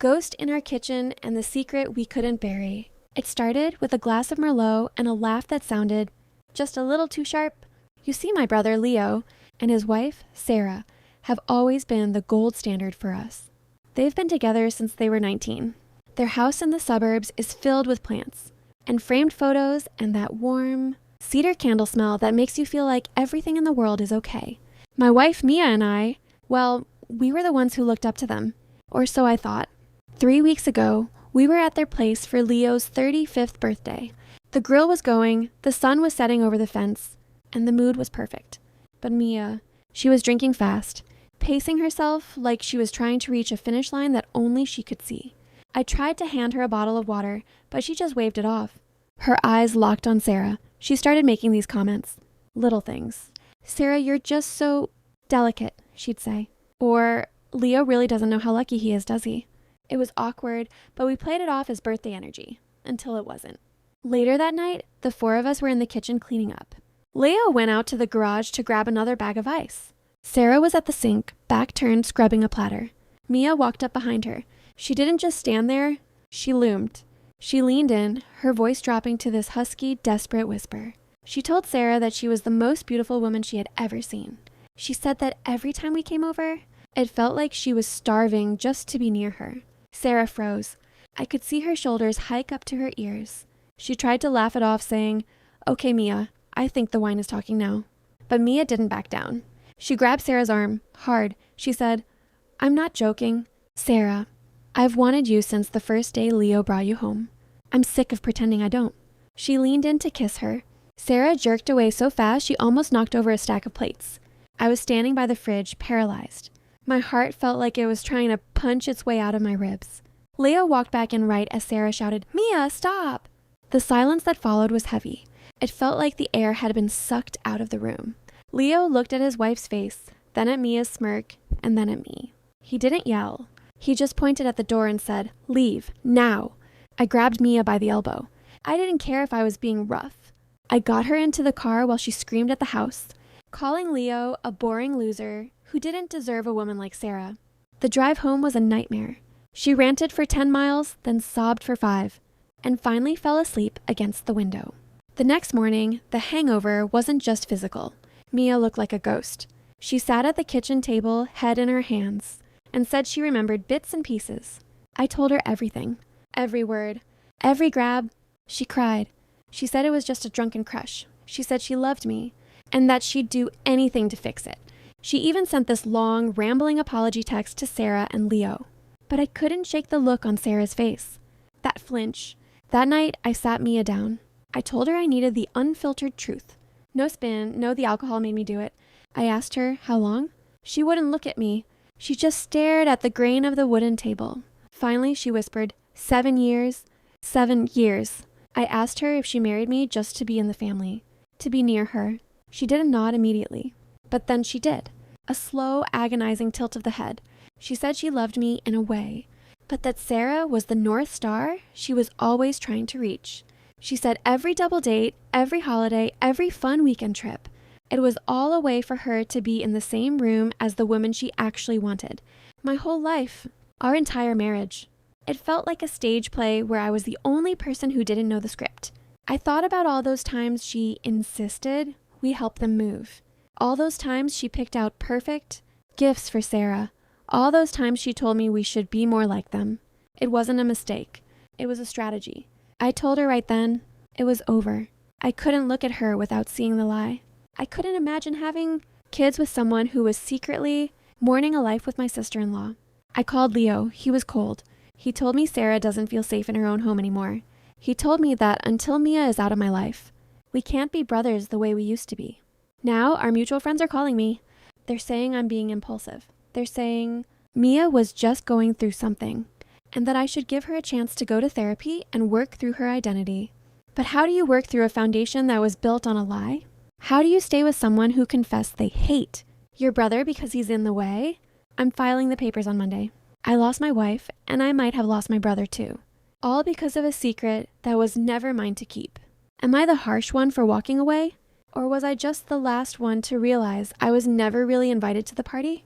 ghost in our kitchen and the secret we couldn't bury. It started with a glass of Merlot and a laugh that sounded just a little too sharp. You see, my brother Leo and his wife, Sarah, have always been the gold standard for us. They've been together since they were 19. Their house in the suburbs is filled with plants and framed photos and that warm cedar candle smell that makes you feel like everything in the world is okay. My wife Mia and I, well, we were the ones who looked up to them, or so I thought. 3 weeks ago, we were at their place for Leo's 35th birthday. The grill was going, the sun was setting over the fence, and the mood was perfect. But Mia, she was drinking fast, pacing herself like she was trying to reach a finish line that only she could see. I tried to hand her a bottle of water, but she just waved it off. Her eyes locked on Sarah. She started making these comments. Little things. Sarah, you're just so delicate, she'd say. Or, Leo really doesn't know how lucky he is, does he? It was awkward, but we played it off as birthday energy, until it wasn't. Later that night, the four of us were in the kitchen cleaning up. Leo went out to the garage to grab another bag of ice. Sarah was at the sink, back turned, scrubbing a platter. Mia walked up behind her. She didn't just stand there, she loomed. She leaned in, her voice dropping to this husky, desperate whisper. She told Sarah that she was the most beautiful woman she had ever seen. She said that every time we came over, it felt like she was starving just to be near her. Sarah froze. I could see her shoulders hike up to her ears. She tried to laugh it off, saying, "Okay, Mia, I think the wine is talking now." But Mia didn't back down. She grabbed Sarah's arm, hard. She said, "I'm not joking. Sarah, I've wanted you since the first day Leo brought you home. I'm sick of pretending I don't." She leaned in to kiss her. Sarah jerked away so fast she almost knocked over a stack of plates. I was standing by the fridge, paralyzed. My heart felt like it was trying to punch its way out of my ribs. Leo walked back in right as Sarah shouted, "Mia, stop!" The silence that followed was heavy. It felt like the air had been sucked out of the room. Leo looked at his wife's face, then at Mia's smirk, and then at me. He didn't yell. He just pointed at the door and said, "Leave, now." I grabbed Mia by the elbow. I didn't care if I was being rough. I got her into the car while she screamed at the house, calling Leo a boring loser who didn't deserve a woman like Sarah. The drive home was a nightmare. She ranted for 10 miles, then sobbed for 5, and finally fell asleep against the window. The next morning, the hangover wasn't just physical. Mia looked like a ghost. She sat at the kitchen table, head in her hands, and said she remembered bits and pieces. I told her everything, every word, every grab. She cried. She said it was just a drunken crush. She said she loved me, and that she'd do anything to fix it. She even sent this long, rambling apology text to Sarah and Leo. But I couldn't shake the look on Sarah's face. That flinch. That night, I sat Mia down. I told her I needed the unfiltered truth. No spin, no the alcohol made me do it. I asked her, how long? She wouldn't look at me. She just stared at the grain of the wooden table. Finally, she whispered, 7 years. 7 years. I asked her if she married me just to be in the family, to be near her. She didn't nod immediately, but then she did. A slow, agonizing tilt of the head. She said she loved me in a way, but that Sarah was the North Star she was always trying to reach. She said every double date, every holiday, every fun weekend trip, it was all a way for her to be in the same room as the woman she actually wanted. My whole life, our entire marriage. It felt like a stage play where I was the only person who didn't know the script. I thought about all those times she insisted we help them move. All those times she picked out perfect gifts for Sarah. All those times she told me we should be more like them. It wasn't a mistake. It was a strategy. I told her right then, it was over. I couldn't look at her without seeing the lie. I couldn't imagine having kids with someone who was secretly mourning a life with my sister-in-law. I called Leo. He was cold. He told me Sarah doesn't feel safe in her own home anymore. He told me that until Mia is out of my life, we can't be brothers the way we used to be. Now our mutual friends are calling me. They're saying I'm being impulsive. They're saying Mia was just going through something, and that I should give her a chance to go to therapy and work through her identity. But how do you work through a foundation that was built on a lie? How do you stay with someone who confessed they hate your brother because he's in the way? I'm filing the papers on Monday. I lost my wife, and I might have lost my brother too. All because of a secret that was never mine to keep. Am I the harsh one for walking away? Or was I just the last one to realize I was never really invited to the party?